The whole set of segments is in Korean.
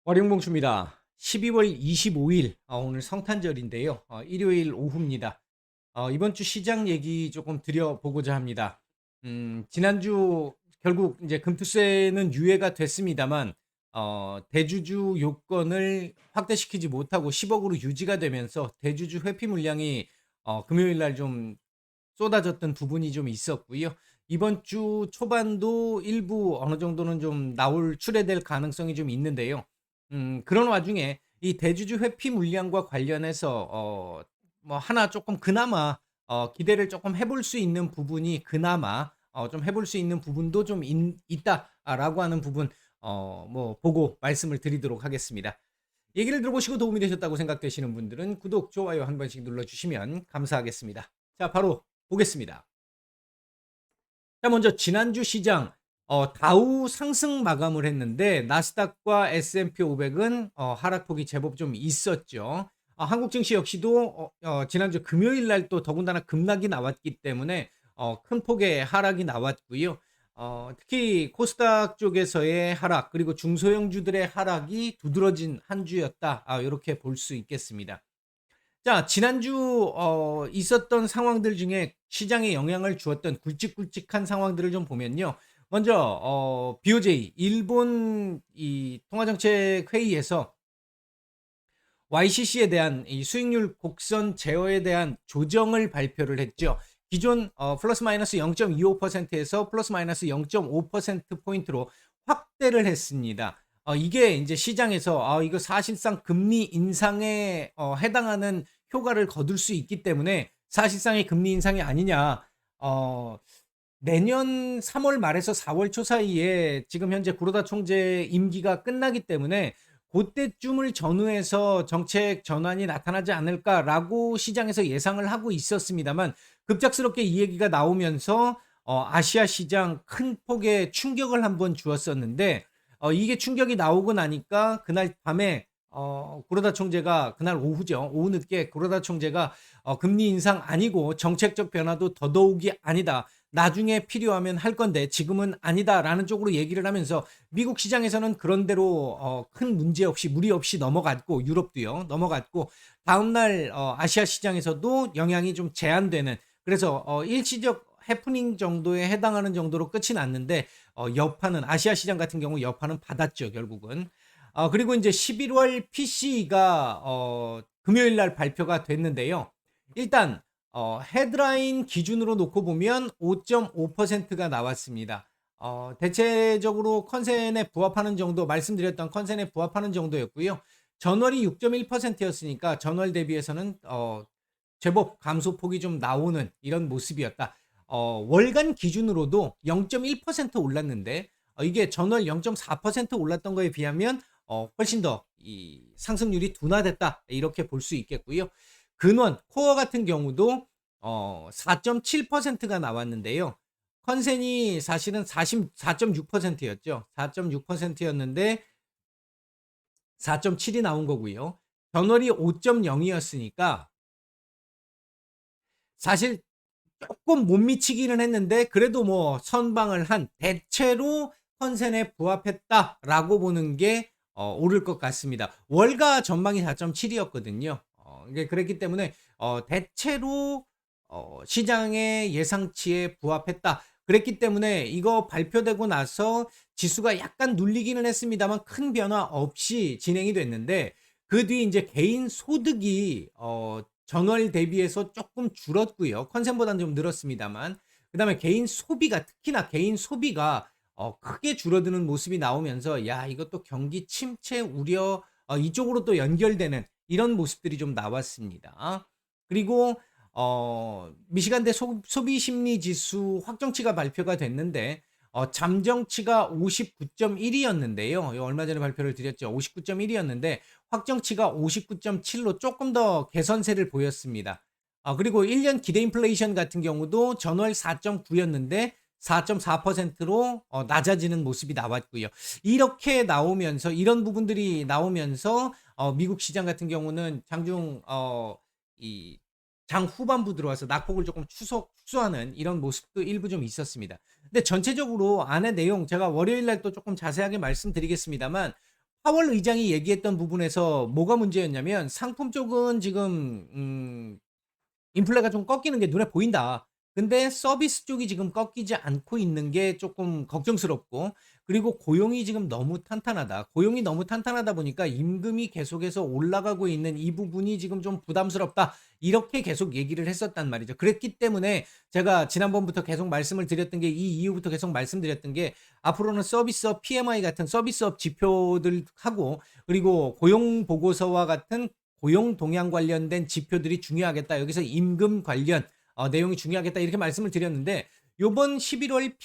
월요봉수입니다. 12월 25일, 오늘 성탄절인데요. 일요일 오후입니다. 이번 주 시장 얘기 조금 드려보고자 합니다. 지난주 결국 이제 금투세는 유예가 됐습니다만, 대주주 요건을 확대시키지 못하고 10억으로 유지가 되면서 대주주 회피 물량이 금요일 날 좀 쏟아졌던 부분이 좀 있었고요. 이번 주 초반도 일부 어느 정도는 좀 출회될 가능성이 좀 있는데요. 그런 와중에 이 대주주 회피 물량과 관련해서 뭐 하나 조금 그나마 기대를 조금 해볼 수 있는 부분이 그나마 좀 해볼 수 있는 부분도 좀 있다라고 하는 부분 뭐 보고 말씀을 드리도록 하겠습니다. 얘기를 들어보시고 도움이 되셨다고 생각되시는 분들은 구독, 좋아요 한 번씩 눌러주시면 감사하겠습니다. 자, 바로 보겠습니다. 자, 먼저 지난주 시장 다우 상승 마감을 했는데 나스닥과 S&P 500은 하락폭이 제법 좀 있었죠. 한국 증시 역시도 지난주 금요일 날 또 더군다나 급락이 나왔기 때문에 큰 폭의 하락이 나왔고요. 특히 코스닥 쪽에서의 하락 그리고 중소형주들의 하락이 두드러진 한 주였다. 이렇게 볼 수 있겠습니다. 자, 지난주 있었던 상황들 중에 시장에 영향을 주었던 굵직굵직한 상황들을 좀 보면요. 먼저 BOJ 일본 이 통화정책 회의에서 YCC에 대한 이 수익률 곡선 제어에 대한 조정을 발표를 했죠. 기존 플러스 마이너스 0.25%에서 플러스 마이너스 0.5% 포인트로 확대를 했습니다. 이게 이제 시장에서 이거 사실상 금리 인상에 해당하는 효과를 거둘 수 있기 때문에 사실상의 금리 인상이 아니냐. 내년 3월 말에서 4월 초 사이에 지금 현재 구로다 총재 임기가 끝나기 때문에 그때쯤을 전후해서 정책 전환이 나타나지 않을까라고 시장에서 예상을 하고 있었습니다만 급작스럽게 이 얘기가 나오면서 아시아 시장 큰 폭의 충격을 한번 주었었는데 이게 충격이 나오고 나니까 그날 밤에 구로다 총재가 그날 오후죠. 오후 늦게 구로다 총재가 금리 인상 아니고 정책적 변화도 더더욱이 아니다. 나중에 필요하면 할 건데 지금은 아니다라는 쪽으로 얘기를 하면서 미국 시장에서는 그런대로 큰 문제 없이 무리 없이 넘어갔고 유럽도요 넘어갔고 다음날 아시아 시장에서도 영향이 좀 제한되는 그래서 일시적 해프닝 정도에 해당하는 정도로 끝이 났는데 여파는 아시아 시장 같은 경우 여파는 받았죠 결국은. 그리고 이제 11월 PC가 금요일 날 발표가 됐는데요. 일단 헤드라인 기준으로 놓고 보면 5.5%가 나왔습니다. 대체적으로 컨센에 부합하는 정도 말씀드렸던 컨센에 부합하는 정도였고요. 전월이 6.1%였으니까 전월 대비해서는 제법 감소폭이 좀 나오는 이런 모습이었다. 월간 기준으로도 0.1% 올랐는데 이게 전월 0.4% 올랐던 거에 비하면 훨씬 더 이 상승률이 둔화됐다 이렇게 볼 수 있겠고요. 근원 코어 같은 경우도 4.7%가 나왔는데요. 컨센이 사실은 4.6%였죠. 4.6%였는데 4.7이 나온 거고요. 변월이 5.0이었으니까 사실 조금 못 미치기는 했는데 그래도 뭐 선방을 한 대체로 컨센에 부합했다라고 보는 게 옳을 것 같습니다. 월가 전망이 4.7이었거든요. 이게 그랬기 때문에 대체로 시장의 예상치에 부합했다. 그랬기 때문에 이거 발표되고 나서 지수가 약간 눌리기는 했습니다만 큰 변화 없이 진행이 됐는데 그 뒤 이제 개인 소득이 전월 대비해서 조금 줄었고요. 컨센보다는 좀 늘었습니다만 그다음에 개인 소비가 특히나 개인 소비가 크게 줄어드는 모습이 나오면서 야 이것도 경기 침체 우려 이쪽으로 또 연결되는 이런 모습들이 좀 나왔습니다. 그리고 미시간대 소비 심리 지수 확정치가 발표가 됐는데 잠정치가 59.1이었는데요. 얼마 전에 발표를 드렸죠. 59.1이었는데 확정치가 59.7로 조금 더 개선세를 보였습니다. 그리고 1년 기대 인플레이션 같은 경우도 전월 4.9였는데 4.4%로 낮아지는 모습이 나왔고요. 이렇게 나오면서 이런 부분들이 나오면서 미국 시장 같은 경우는 장중 이 장 후반부 들어와서 낙폭을 조금 축소하는 이런 모습도 일부 좀 있었습니다. 근데 전체적으로 안의 내용 제가 월요일 날 또 조금 자세하게 말씀드리겠습니다만 파월 의장이 얘기했던 부분에서 뭐가 문제였냐면 상품 쪽은 지금 인플레가 좀 꺾이는 게 눈에 보인다. 근데 서비스 쪽이 지금 꺾이지 않고 있는 게 조금 걱정스럽고, 그리고 고용이 지금 너무 탄탄하다. 고용이 너무 탄탄하다 보니까 임금이 계속해서 올라가고 있는 이 부분이 지금 좀 부담스럽다. 이렇게 계속 얘기를 했었단 말이죠. 그랬기 때문에 제가 지난번부터 계속 말씀을 드렸던 게, 이 이후부터 계속 말씀드렸던 게, 앞으로는 서비스업 PMI 같은 서비스업 지표들하고, 그리고 고용 보고서와 같은 고용 동향 관련된 지표들이 중요하겠다. 여기서 임금 관련 내용이 중요하겠다. 이렇게 말씀을 드렸는데, 요번 11월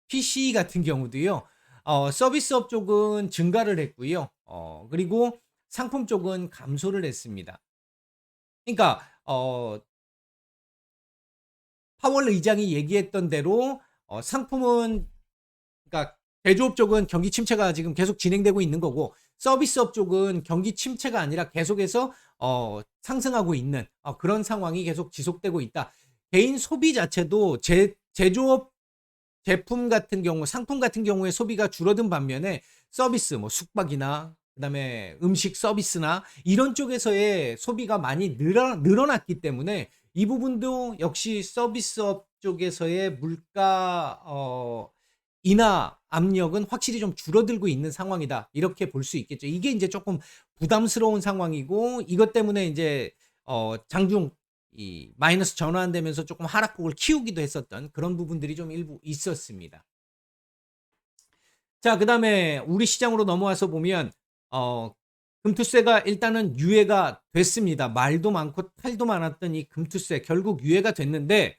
PCE 같은 경우도요. 서비스업 쪽은 증가를 했고요. 그리고 상품 쪽은 감소를 했습니다. 그러니까 파월 의장이 얘기했던 대로 상품은, 그러니까 제조업 쪽은 경기 침체가 지금 계속 진행되고 있는 거고, 서비스업 쪽은 경기 침체가 아니라 계속해서 상승하고 있는 그런 상황이 계속 지속되고 있다. 개인 소비 자체도 제조업 제품 같은 경우, 상품 같은 경우에 소비가 줄어든 반면에 서비스, 뭐 숙박이나 그다음에 음식 서비스나 이런 쪽에서의 소비가 많이 늘어났기 때문에 이 부분도 역시 서비스업 쪽에서의 물가 인하 압력은 확실히 좀 줄어들고 있는 상황이다. 이렇게 볼 수 있겠죠. 이게 이제 조금 부담스러운 상황이고, 이것 때문에 이제 장중 이 마이너스 전환되면서 조금 하락폭을 키우기도 했었던 그런 부분들이 좀 일부 있었습니다. 자, 그다음에 우리 시장으로 넘어와서 보면 금투세가 일단은 유예가 됐습니다. 말도 많고 탈도 많았던 이 금투세 결국 유예가 됐는데,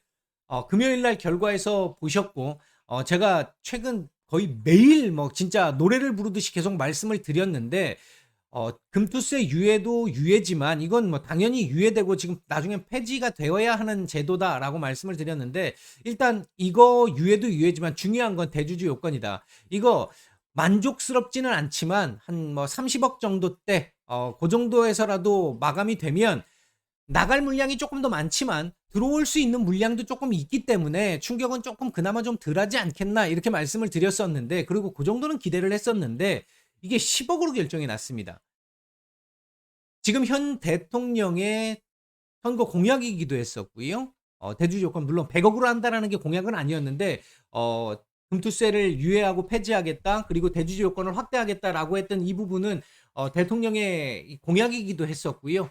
금요일 날 결과에서 보셨고, 제가 최근 거의 매일 뭐 진짜 노래를 부르듯이 계속 말씀을 드렸는데, 금투세 유예도 유예지만 이건 뭐 당연히 유예되고 지금 나중에 폐지가 되어야 하는 제도다라고 말씀을 드렸는데, 일단 이거 유예도 유예지만 중요한 건 대주주 요건이다. 이거 만족스럽지는 않지만 한 뭐 30억 정도 대 그 정도에서라도 마감이 되면 나갈 물량이 조금 더 많지만 들어올 수 있는 물량도 조금 있기 때문에 충격은 조금 그나마 좀 덜하지 않겠나, 이렇게 말씀을 드렸었는데, 그리고 그 정도는 기대를 했었는데 이게 10억으로 결정이 났습니다. 지금 현 대통령의 선거 공약이기도 했었고요. 대주주 요건 물론 100억으로 한다라는 게 공약은 아니었는데, 금투세를 유예하고 폐지하겠다, 그리고 대주주 요건을 확대하겠다라고 했던 이 부분은 대통령의 공약이기도 했었고요.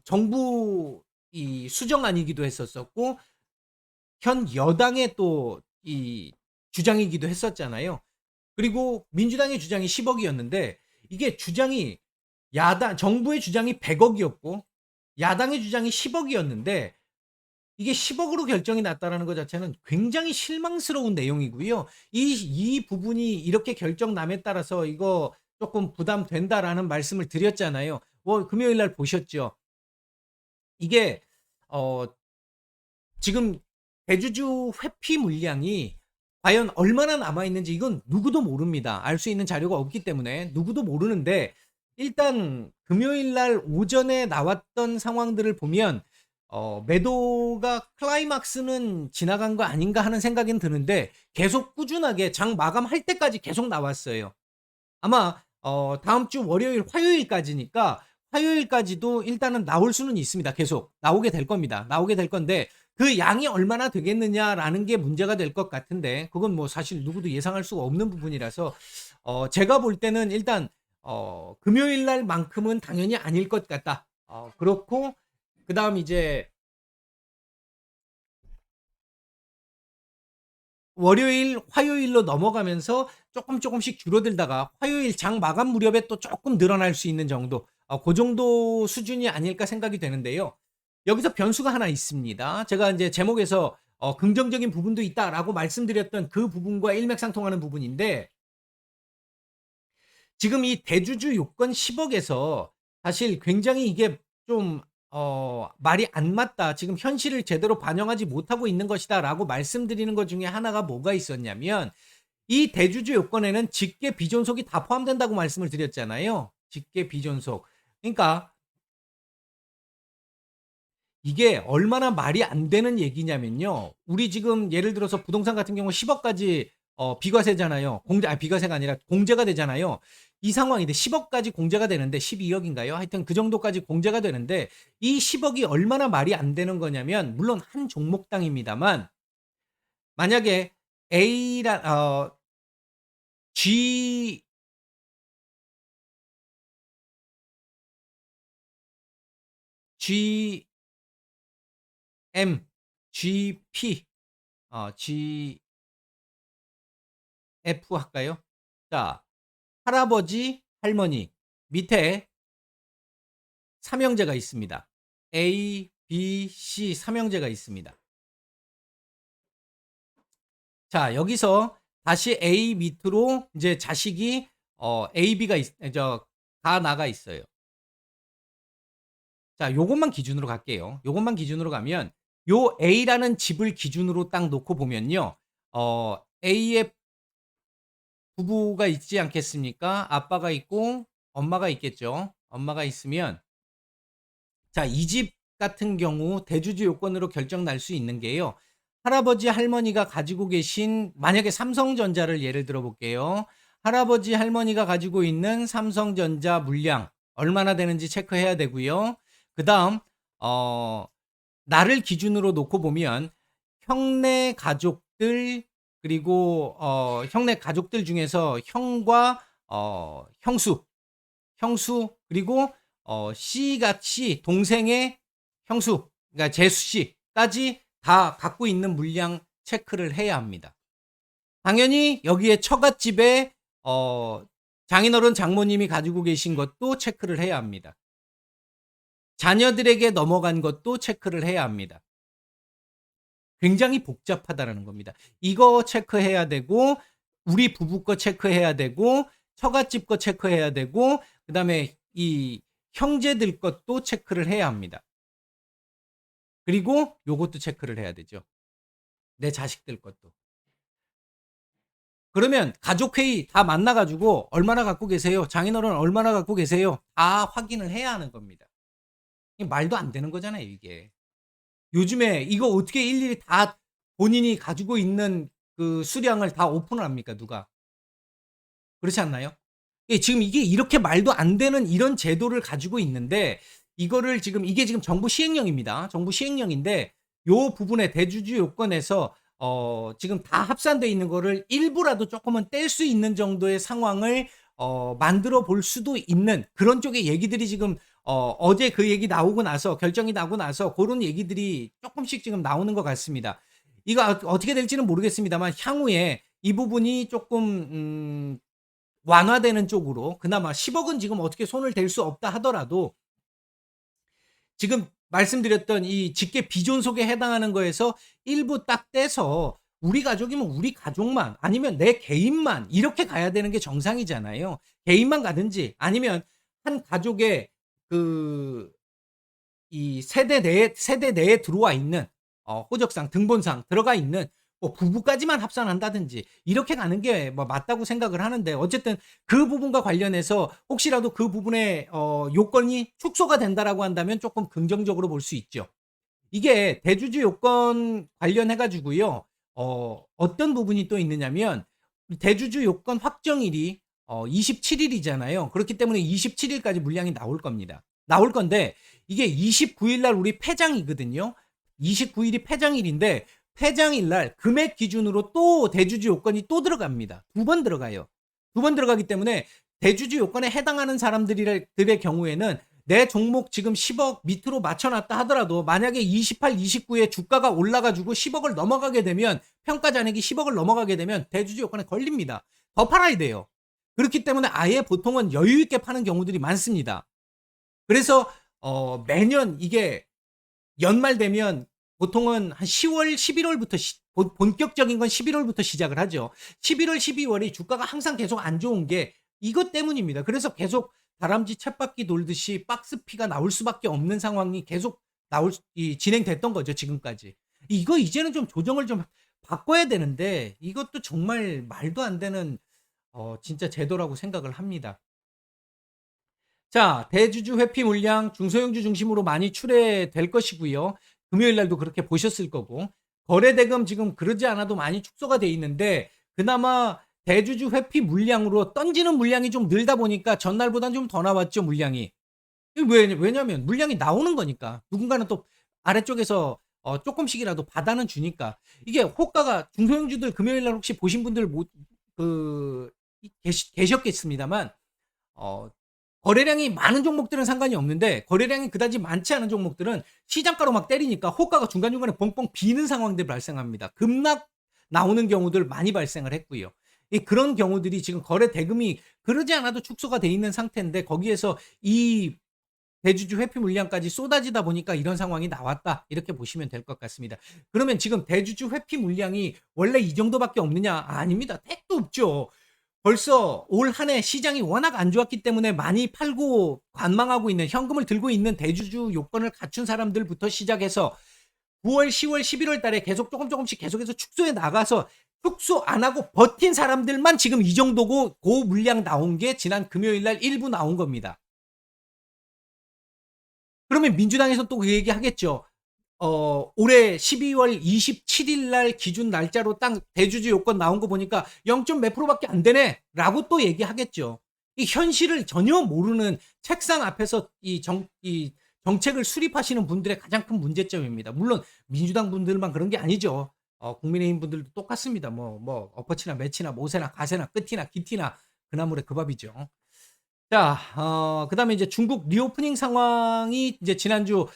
정부 이 수정안이기도 했었었고, 현 여당의 또 이 주장이기도 했었잖아요. 그리고 민주당의 주장이 10억이었는데, 이게 주장이, 정부의 주장이 100억이었고 야당의 주장이 10억이었는데, 이게 10억으로 결정이 났다라는 것 자체는 굉장히 실망스러운 내용이고요. 이 부분이 이렇게 결정남에 따라서 이거 조금 부담된다라는 말씀을 드렸잖아요. 금요일 날 보셨죠? 이게 어, 지금 대주주 회피 물량이 과연 얼마나 남아있는지 이건 누구도 모릅니다. 알 수 있는 자료가 없기 때문에 누구도 모르는데, 일단 금요일 날 오전에 나왔던 상황들을 보면 매도가 클라이막스는 지나간 거 아닌가 하는 생각은 드는데, 계속 꾸준하게 장 마감할 때까지 계속 나왔어요. 아마 다음 주 월요일, 화요일까지니까 화요일까지도 일단은 나올 수는 있습니다. 계속 나오게 될 겁니다. 나오게 될 건데 그 양이 얼마나 되겠느냐라는 게 문제가 될 것 같은데, 그건 뭐 사실 누구도 예상할 수가 없는 부분이라서 제가 볼 때는 일단 금요일 날만큼은 당연히 아닐 것 같다. 그렇고, 그다음 이제 월요일, 화요일로 넘어가면서 조금씩 줄어들다가 화요일 장 마감 무렵에 또 조금 늘어날 수 있는 정도, 그 정도 수준이 아닐까 생각이 되는데요. 여기서 변수가 하나 있습니다. 제가 이제 제목에서 긍정적인 부분도 있다라고 말씀드렸던 그 부분과 일맥상통하는 부분인데, 지금 이 대주주 요건 10억에서 사실 굉장히 이게 좀 말이 안 맞다, 지금 현실을 제대로 반영하지 못하고 있는 것이다라고 말씀드리는 것 중에 하나가 뭐가 있었냐면, 이 대주주 요건에는 직계 비존속이 다 포함된다고 말씀을 드렸잖아요. 직계 비존속. 그러니까 이게 얼마나 말이 안 되는 얘기냐면요. 우리 지금 예를 들어서 부동산 같은 경우 10억까지 비과세잖아요. 비과세가 아니라 공제가 되잖아요. 이 상황인데 10억까지 공제가 되는데 12억인가요? 하여튼 그 정도까지 공제가 되는데 이 10억이 얼마나 말이 안 되는 거냐면 물론 한 종목당입니다만 만약에 A라 G GM, GP, GF 할까요? 자, 할아버지, 할머니 밑에 삼형제가 있습니다. A, B, C 삼형제가 있습니다. 자, 여기서 다시 A 밑으로 이제 자식이 A, B가 다 나가 있어요. 자, 요것만 기준으로 갈게요. 요것만 기준으로 가면 요 A라는 집을 기준으로 딱 놓고 보면요. A의 부부가 있지 않겠습니까? 아빠가 있고 엄마가 있겠죠. 엄마가 있으면 자, 이 집 같은 경우 대주주 요건으로 결정 날 수 있는 게요. 할아버지 할머니가 가지고 계신 만약에 삼성전자를 예를 들어 볼게요. 할아버지 할머니가 가지고 있는 삼성전자 물량 얼마나 되는지 체크해야 되고요. 그다음 나를 기준으로 놓고 보면 형네 가족들 그리고 형네 가족들 중에서 형과 형수 그리고 C 같이 동생의 형수 그러니까 재수 씨까지 다 갖고 있는 물량 체크를 해야 합니다. 당연히 여기에 처갓집에 장인어른 장모님이 가지고 계신 것도 체크를 해야 합니다. 자녀들에게 넘어간 것도 체크를 해야 합니다. 굉장히 복잡하다라는 겁니다. 이거 체크해야 되고 우리 부부 거 체크해야 되고 처갓집 거 체크해야 되고 그다음에 이 형제들 것도 체크를 해야 합니다. 그리고 요것도 체크를 해야 되죠. 내 자식들 것도. 그러면 가족회의 다 만나가지고 얼마나 갖고 계세요? 장인어른 얼마나 갖고 계세요? 다 확인을 해야 하는 겁니다. 말도 안 되는 거잖아요, 이게. 요즘에 이거 어떻게 일일이 다 본인이 가지고 있는 그 수량을 다 오픈을 합니까, 누가? 그렇지 않나요? 예, 지금 이게 이렇게 말도 안 되는 이런 제도를 가지고 있는데 이거를 지금 이게 지금 정부 시행령입니다. 정부 시행령인데 요 부분에 대주주 요건에서 지금 다 합산돼 있는 거를 일부라도 조금은 뗄 수 있는 정도의 상황을 만들어 볼 수도 있는 그런 쪽의 얘기들이 지금 어제 그 얘기 나오고 나서 결정이 나고 나서 그런 얘기들이 조금씩 지금 나오는 것 같습니다. 이거 어떻게 될지는 모르겠습니다만 향후에 이 부분이 조금 완화되는 쪽으로 그나마 10억은 지금 어떻게 손을 댈 수 없다 하더라도 지금 말씀드렸던 이 직계 비존속에 해당하는 거에서 일부 딱 떼서 우리 가족이면 우리 가족만 아니면 내 개인만 이렇게 가야 되는 게 정상이잖아요. 개인만 가든지 아니면 한 가족의 그 이 세대 내에 들어와 있는 호적상 등본상 들어가 있는 뭐 부부까지만 합산한다든지 이렇게 가는 게 뭐 맞다고 생각을 하는데 어쨌든 그 부분과 관련해서 혹시라도 그 부분의 요건이 축소가 된다라고 한다면 조금 긍정적으로 볼 수 있죠. 이게 대주주 요건 관련해 가지고요. 어떤 부분이 또 있느냐면 대주주 요건 확정일이 27일이잖아요. 그렇기 때문에 27일까지 물량이 나올 겁니다. 나올 건데 이게 29일 날 우리 폐장이거든요. 29일이 폐장일인데 폐장일 날 금액 기준으로 또 대주주 요건이 또 들어갑니다. 두 번 들어가요. 두 번 들어가기 때문에 대주주 요건에 해당하는 사람들의 경우에는 내 종목 지금 10억 밑으로 맞춰놨다 하더라도 만약에 28, 29에 주가가 올라가지고 10억을 넘어가게 되면 평가 잔액이 10억을 넘어가게 되면 대주주 요건에 걸립니다. 더 팔아야 돼요. 그렇기 때문에 아예 보통은 여유 있게 파는 경우들이 많습니다. 그래서 매년 이게 연말 되면 보통은 한 10월, 11월부터 본격적인 건 11월부터 시작을 하죠. 11월, 12월이 주가가 항상 계속 안 좋은 게 이것 때문입니다. 그래서 계속 다람쥐 쳇바퀴 돌듯이 박스피가 나올 수밖에 없는 상황이 계속 진행됐던 거죠, 지금까지. 이거 이제는 좀 조정을 좀 바꿔야 되는데 이것도 정말 말도 안 되는 진짜 제도라고 생각을 합니다. 자, 대주주 회피 물량 중소형주 중심으로 많이 출회될 것이고요. 금요일 날도 그렇게 보셨을 거고 거래대금 지금 그러지 않아도 많이 축소가 돼 있는데 그나마 대주주 회피 물량으로 던지는 물량이 좀 늘다 보니까 전날보다는 좀 더 나왔죠, 물량이. 왜냐면 물량이 나오는 거니까. 누군가는 또 아래쪽에서 쪼끔씩이라도 받아는 주니까. 이게 호가가 중소형주들 금요일 날 혹시 보신 분들 못 그 계셨겠습니다만 어 거래량이 많은 종목들은 상관이 없는데 거래량이 그다지 많지 않은 종목들은 시장가로 막 때리니까 호가가 중간중간에 뻥뻥 비는 상황들이 발생합니다. 급락 나오는 경우들 많이 발생을 했고요. 그런 경우들이 지금 거래 대금이 그러지 않아도 축소가 돼 있는 상태인데 거기에서 이 대주주 회피 물량까지 쏟아지다 보니까 이런 상황이 나왔다. 이렇게 보시면 될 것 같습니다. 그러면 지금 대주주 회피 물량이 원래 이 정도밖에 없느냐? 아닙니다. 택도 없죠. 벌써 올 한 해 시장이 워낙 안 좋았기 때문에 많이 팔고 관망하고 있는 현금을 들고 있는 대주주 요건을 갖춘 사람들부터 시작해서 9월, 10월, 11월 달에 계속 조금씩 계속해서 축소해 나가서 축소 안 하고 버틴 사람들만 지금 이 정도고 그 물량 나온 게 지난 금요일 날 일부 나온 겁니다. 그러면 민주당에서 또 그 얘기 하겠죠. 올해 12월 27일 날 기준 날짜로 딱 대주주 요건 나온 거 보니까 0. 몇 프로밖에 안 되네. 라고 또 얘기하겠죠. 이 현실을 전혀 모르는 책상 앞에서 이 정책을 수립하시는 분들의 가장 큰 문제점입니다. 물론 민주당 분들만 그런 게 아니죠. 국민의힘 분들도 똑같습니다. 엎어치나 매치나 모세나 가세나 끝이나 기티나 그나물의 그 밥이죠. 자, 그다음에 이제 중국 리오프닝 상황이 이제 지난주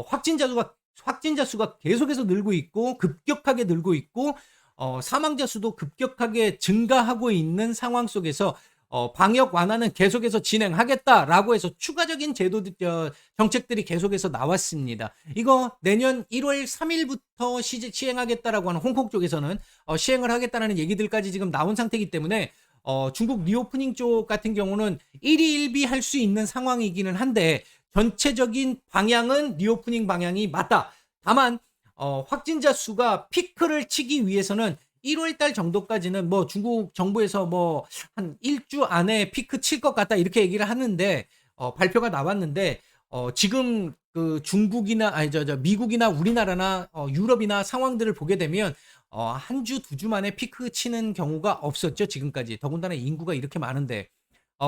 확진자 수가 계속해서 늘고 있고 급격하게 늘고 있고 사망자 수도 급격하게 증가하고 있는 상황 속에서 방역 완화는 계속해서 진행하겠다라고 해서 추가적인 정책들이 계속해서 나왔습니다. 이거 내년 1월 3일부터 시행하겠다라고 하는 홍콩 쪽에서는 시행을 하겠다라는 얘기들까지 지금 나온 상태이기 때문에 중국 리오프닝 쪽 같은 경우는 1위 1비 할 수 있는 상황이기는 한데 전체적인 방향은 리오프닝 방향이 맞다. 다만 확진자 수가 피크를 치기 위해서는 1월 달 정도까지는 뭐 중국 정부에서 뭐 한 1주 안에 피크 칠 것 같다 이렇게 얘기를 하는데 발표가 나왔는데 지금 그 중국이나 아니 저 미국이나 우리나라나 유럽이나 상황들을 보게 되면 한 주, 두 주 만에 피크 치는 경우가 없었죠, 지금까지. 더군다나 인구가 이렇게 많은데.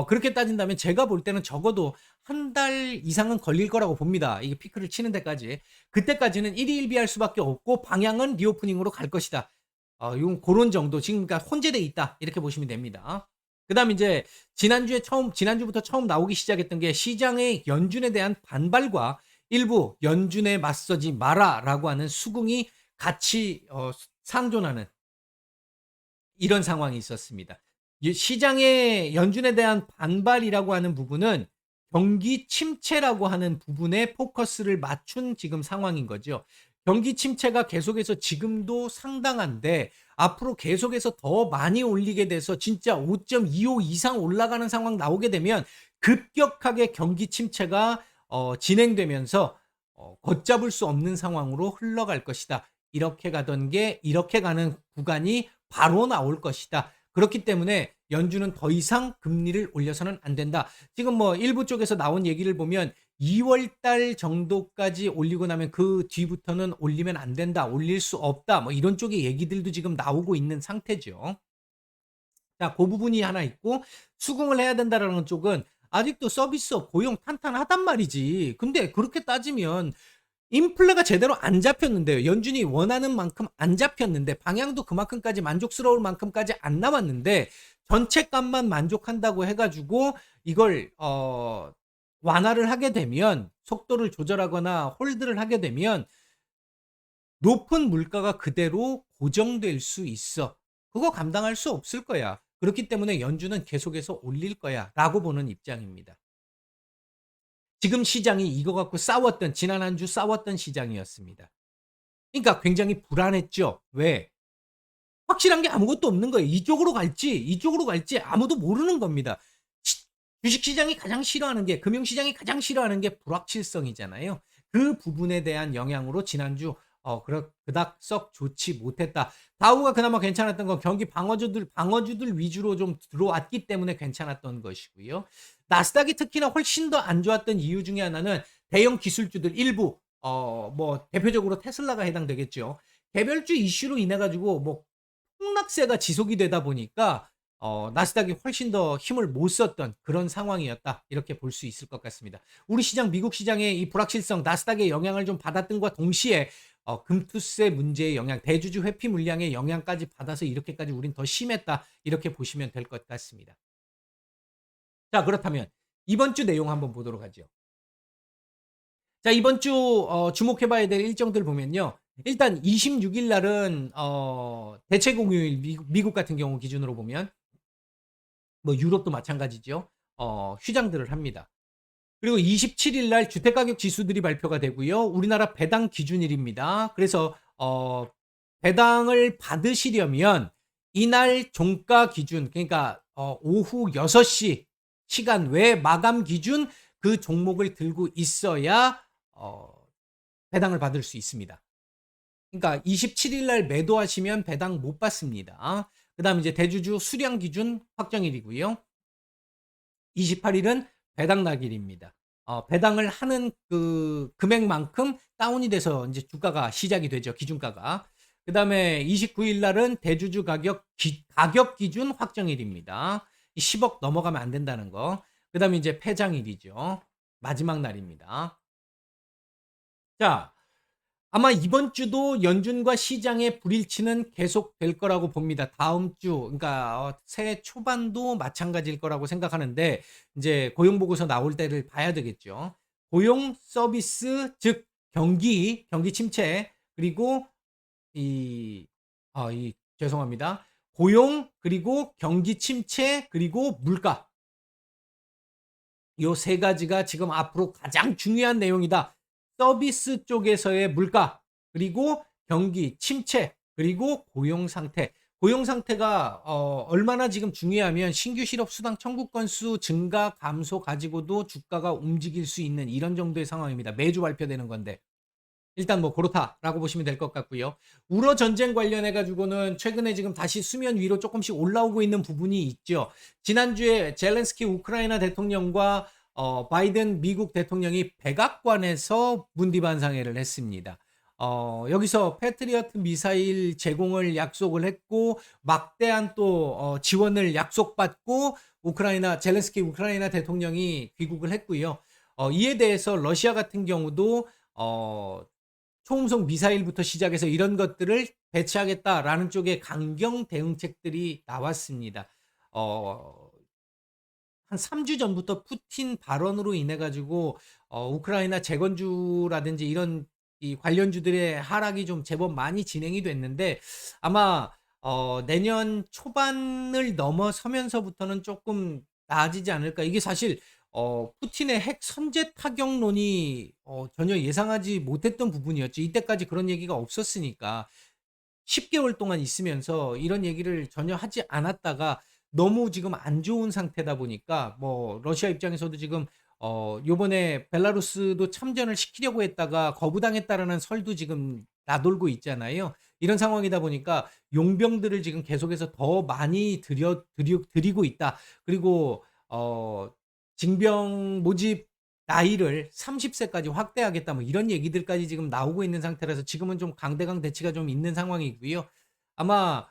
그렇게 따진다면 제가 볼 때는 적어도 한 달 이상은 걸릴 거라고 봅니다. 이게 피크를 치는 데까지. 그때까지는 1위 1비 할 수밖에 없고 방향은 리오프닝으로 갈 것이다. 이건 그런 정도. 지금 그러니까 혼재돼 있다. 이렇게 보시면 됩니다. 그다음 이제 지난주부터 처음 나오기 시작했던 게 시장의 연준에 대한 반발과 일부 연준에 맞서지 마라라고 하는 수긍이 같이 상존하는 이런 상황이 있었습니다. 시장의 연준에 대한 반발이라고 하는 부분은 경기 침체라고 하는 부분에 포커스를 맞춘 지금 상황인 거죠. 경기 침체가 계속해서 지금도 상당한데 앞으로 계속해서 더 많이 올리게 돼서 진짜 5.25 이상 올라가는 상황 나오게 되면 급격하게 경기 침체가 진행되면서 걷잡을 수 없는 상황으로 흘러갈 것이다. 이렇게 가던 게 이렇게 가는 구간이 바로 나올 것이다. 그렇기 때문에 연준은 더 이상 금리를 올려서는 안 된다. 지금 뭐 일부 쪽에서 나온 얘기를 보면 2월 달 정도까지 올리고 나면 그 뒤부터는 올리면 안 된다. 올릴 수 없다. 뭐 이런 쪽의 얘기들도 지금 나오고 있는 상태죠. 자, 그 부분이 하나 있고 수긍을 해야 된다라는 쪽은 아직도 서비스업 고용 탄탄하단 말이지. 근데 그렇게 따지면 인플레가 제대로 안 잡혔는데요. 연준이 원하는 만큼 안 잡혔는데 방향도 그만큼까지 만족스러울 만큼까지 안 나왔는데 전체 값만 만족한다고 해가지고 이걸 완화를 하게 되면 속도를 조절하거나 홀드를 하게 되면 높은 물가가 그대로 고정될 수 있어. 그거 감당할 수 없을 거야. 그렇기 때문에 연준은 계속해서 올릴 거야 라고 보는 입장입니다. 지금 시장이 이거 갖고 지난 한 주 싸웠던 시장이었습니다. 그러니까 굉장히 불안했죠. 왜? 확실한 게 아무것도 없는 거예요. 이쪽으로 갈지 아무도 모르는 겁니다. 주식시장이 가장 싫어하는 게, 금융시장이 가장 싫어하는 게 불확실성이잖아요. 그 부분에 대한 영향으로 지난주 그닥 썩 좋지 못했다. 다우가 그나마 괜찮았던 건 경기 방어주들 위주로 좀 들어왔기 때문에 괜찮았던 것이고요. 나스닥이 특히나 훨씬 더 안 좋았던 이유 중에 하나는 대형 기술주들 일부 뭐 대표적으로 테슬라가 해당되겠죠. 개별주 이슈로 인해 가지고 뭐 폭락세가 지속이 되다 보니까 나스닥이 훨씬 더 힘을 못 썼던 그런 상황이었다. 이렇게 볼 수 있을 것 같습니다. 우리 시장, 미국 시장의 이 불확실성, 나스닥의 영향을 좀 받았던과 동시에 금투세 문제의 영향, 대주주 회피 물량의 영향까지 받아서 이렇게까지 우린 더 심했다. 이렇게 보시면 될 것 같습니다. 자, 그렇다면 이번 주 내용 한번 보도록 하죠. 자, 이번 주 주목해 봐야 될 일정들 보면요. 일단 26일 날은 대체 공휴일, 미국 같은 경우 기준으로 보면 뭐 유럽도 마찬가지죠. 휴장들을 합니다. 그리고 27일 날 주택가격 지수들이 발표가 되고요. 우리나라 배당 기준일입니다. 그래서 배당을 받으시려면 이날 종가 기준, 그러니까 오후 6시 시간 외 마감 기준 그 종목을 들고 있어야 배당을 받을 수 있습니다. 그러니까 27일 날 매도하시면 배당 못 받습니다. 그다음에 이제 대주주 수량 기준 확정일이고요. 28일은 배당 날일입니다. 배당을 하는 그 금액만큼 다운이 돼서 이제 주가가 시작이 되죠. 기준가가. 그다음에 29일 날은 대주주 가격 기준 확정일입니다. 10억 넘어가면 안 된다는 거. 그다음에 이제 폐장일이죠. 마지막 날입니다. 자, 아마 이번 주도 연준과 시장의 불일치는 계속될 거라고 봅니다. 다음 주, 그러니까 새해 초반도 마찬가지일 거라고 생각하는데 이제 고용 보고서 나올 때를 봐야 되겠죠. 고용 서비스, 즉 경기 침체, 그리고 죄송합니다. 고용, 그리고 경기 침체, 그리고 물가. 요 세 가지가 지금 앞으로 가장 중요한 내용이다. 서비스 쪽에서의 물가, 그리고 경기 침체, 그리고 고용 상태. 고용 상태가 얼마나 지금 중요하면 신규 실업 수당 청구 건수 증가 감소 가지고도 주가가 움직일 수 있는 이런 정도의 상황입니다. 매주 발표되는 건데. 일단 뭐 그렇다라고 보시면 될 것 같고요. 우러 전쟁 관련해 가지고는 최근에 지금 다시 수면 위로 조금씩 올라오고 있는 부분이 있죠. 지난주에 젤렌스키 우크라이나 대통령과 바이든 미국 대통령이 백악관에서 문디반상회를 했습니다. 여기서 패트리어트 미사일 제공을 약속을 했고 막대한 또 지원을 약속받고 젤렌스키 우크라이나 대통령이 귀국을 했고요. 이에 대해서 러시아 같은 경우도 초음속 미사일부터 시작해서 이런 것들을 배치하겠다라는 쪽의 강경 대응책들이 나왔습니다. 한 3주 전부터 푸틴 발언으로 인해 가지고 우크라이나 재건주라든지 이런 이 관련주들의 하락이 좀 제법 많이 진행이 됐는데 아마 내년 초반을 넘어서면서부터는 조금 나아지지 않을까. 이게 사실 푸틴의 핵 선제 타격론이 전혀 예상하지 못했던 부분이었죠. 이때까지 그런 얘기가 없었으니까 10개월 동안 있으면서 이런 얘기를 전혀 하지 않았다가 너무 지금 안 좋은 상태다 보니까 뭐 러시아 입장에서도 지금 요번에 벨라루스도 참전을 시키려고 했다가 거부당했다라는 설도 지금 나돌고 있잖아요. 이런 상황이다 보니까 용병들을 지금 계속해서 더 많이 들이고 있다. 그리고 징병 모집 나이를 30세까지 확대하겠다 뭐 이런 얘기들까지 지금 나오고 있는 상태라서 지금은 좀 강대강 대치가 좀 있는 상황이고요. 아마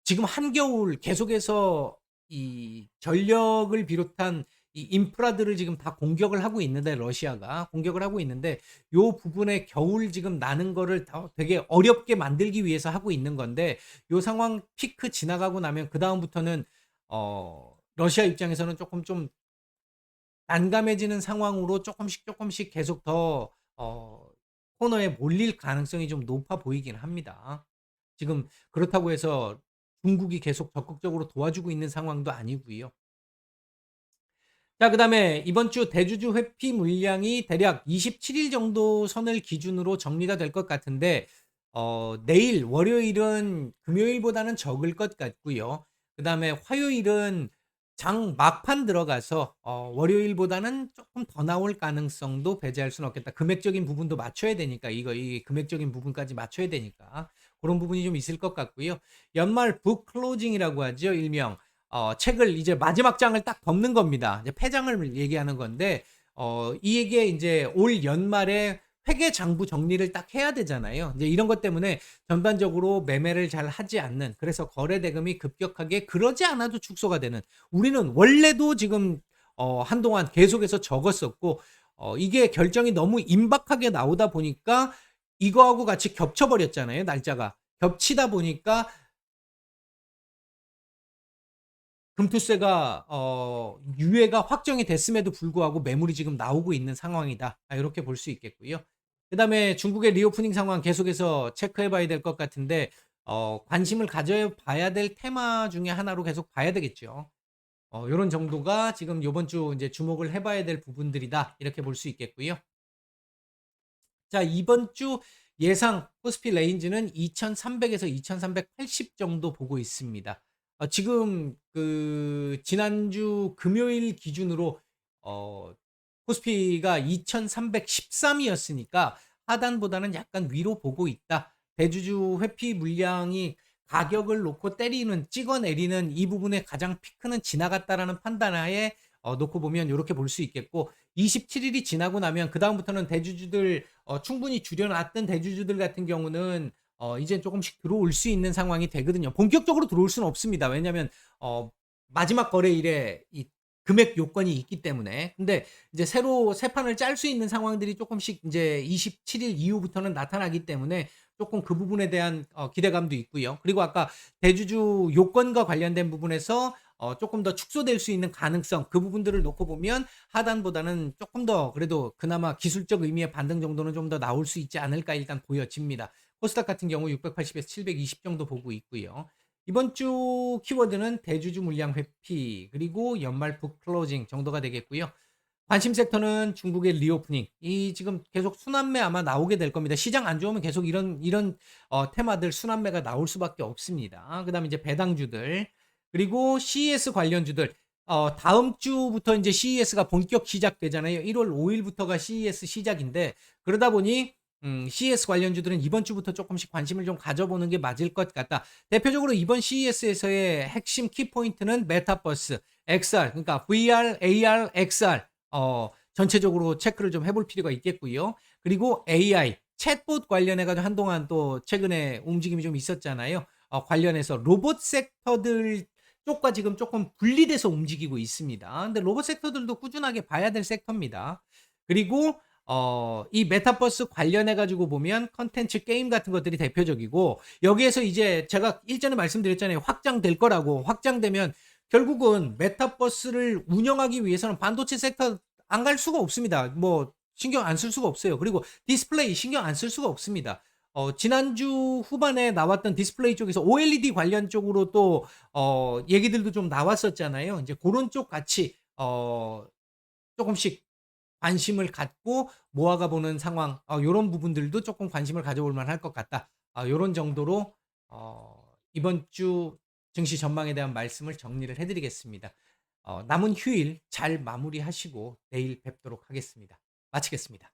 지금 한겨울 계속해서 이 전력을 비롯한 이 인프라들을 지금 다 공격을 하고 있는데 러시아가 공격을 하고 있는데 요 부분에 겨울 지금 나는 거를 되게 어렵게 만들기 위해서 하고 있는 건데 요 상황 피크 지나가고 나면 그다음부터는 러시아 입장에서는 조금 좀 난감해지는 상황으로 조금씩 계속 더 코너에 몰릴 가능성이 좀 높아 보이긴 합니다. 지금 그렇다고 해서 중국이 계속 적극적으로 도와주고 있는 상황도 아니고요. 자, 그다음에 이번 주 대주주 회피 물량이 대략 27일 정도 선을 기준으로 정리가 될 것 같은데 내일 월요일은 금요일보다는 적을 것 같고요. 그다음에 화요일은 장 막판 들어가서 월요일보다는 조금 더 나올 가능성도 배제할 수는 없겠다. 금액적인 부분도 맞춰야 되니까 이 금액적인 부분까지 맞춰야 되니까 그런 부분이 좀 있을 것 같고요. 연말 북 클로징이라고 하죠, 일명. 책을 이제 마지막 장을 딱 덮는 겁니다. 이제 폐장을 얘기하는 건데 이게 이제 올 연말에 회계 장부 정리를 딱 해야 되잖아요. 이제 이런 것 때문에 전반적으로 매매를 잘 하지 않는, 그래서 거래 대금이 급격하게 그러지 않아도 축소가 되는, 우리는 원래도 지금 한동안 계속해서 적었었고 이게 결정이 너무 임박하게 나오다 보니까 이거하고 같이 겹쳐 버렸잖아요, 날짜가. 겹치다 보니까 금투세가 유예가 확정이 됐음에도 불구하고 매물이 지금 나오고 있는 상황이다. 이렇게 볼 수 있겠고요. 그다음에 중국의 리오프닝 상황 계속해서 체크해 봐야 될 것 같은데 관심을 가져 봐야 될 테마 중에 하나로 계속 봐야 되겠죠. 요런 정도가 지금 요번 주 인제 주목을 해 봐야 될 부분들이다. 이렇게 볼 수 있겠고요. 자, 이번 주 예상 코스피 레인지는 2,300 에서 2,380 정도 보고 있습니다. 지금 그 지난주 금요일 기준으로 어 코스피가 2,313 이었으니까 하단보다는 약간 위로 보고 있다. 대주주 회피 물량이 가격을 놓고 때리는, 찍어내리는 이 부분의 가장 피크는 지나갔다라는 판단하에 놓고 보면 요렇게 볼 수 있겠고, 27 일이 지나고 나면 그다음부터는 대주주들 충분히 줄여놨던 대주주들 같은 경우는 이젠 조금씩 들어올 수 있는 상황이 되거든요. 본격적으로 들어올 수는 없습니다. 왜냐하면 마지막 거래일에 이 금액 요건이 있기 때문에. 근데 이제 새로 새 판을 짤 수 있는 상황들이 조금씩 인제 27일 이후부터는 나타나기 때문에 쪼끔 그 부분에 대한 기대감도 있고요. 그리고 아까 대주주 요건과 관련된 부분에서 쪼끔 더 축소될 수 있는 가능성, 그 부분들을 놓고 보면 하단보다는 쪼끔 더 그래도 그나마 기술적 의미의 반등 정도는 좀 더 나올 수 있지 않을까 일단 보여집니다. 코스닥 같은 경우 680 에서 720 정도 보고 있고요. 이번 주 키워드는 대주주 물량 회피 그리고 연말 북 클로징 정도가 되겠고요. 관심 섹터는 중국의 리오프닝. 이 지금 계속 순환매 아마 나오게 될 겁니다. 시장 안 좋으면 계속 이런 테마들 순환매가 나올 수밖에 없습니다. 그다음에 이제 배당주들 그리고 CES 관련주들. 다음 주부터 이제 CES가 본격 시작되잖아요. 1월 5일부터가 CES 시작인데 그러다 보니 CES 관련주들은 이번 주부터 조금씩 관심을 좀 가져보는 게 맞을 것 같다. 대표적으로 이번 CES에서의 핵심 키포인트는 메타버스, XR, 그러니까 VR, AR, XR 전체적으로 체크를 좀 해볼 필요가 있겠고요. 그리고 AI, 챗봇 관련해 가지고 한동안 또 최근에 움직임이 좀 있었잖아요. 관련해서 로봇 섹터들 쪽과 지금 조금 분리돼서 움직이고 있습니다. 근데 로봇 섹터들도 꾸준하게 봐야 될 섹터입니다. 그리고 이 메타버스 관련해 가지고 보면 컨텐츠 게임 같은 것들이 대표적이고, 여기에서 이제 제가 일전에 말씀드렸잖아요. 확장될 거라고. 확장되면 결국은 메타버스를 운영하기 위해서는 반도체 섹터 안 갈 수가 없습니다. 뭐 신경 안 쓸 수가 없어요. 그리고 디스플레이 신경 안 쓸 수가 없습니다. 지난주 후반에 나왔던 디스플레이 쪽에서 OLED 관련 쪽으로 또 얘기들도 좀 나왔었잖아요. 이제 고런 쪽 같이 쪼금씩 관심을 갖고 모아가 보는 상황, 요런 부분들도 조금 관심을 가져볼 만할 것 같다. 요런 정도로 이번 주 증시 전망에 대한 말씀을 정리를 해 드리겠습니다. 남은 휴일 잘 마무리하시고 내일 뵙도록 하겠습니다. 마치겠습니다.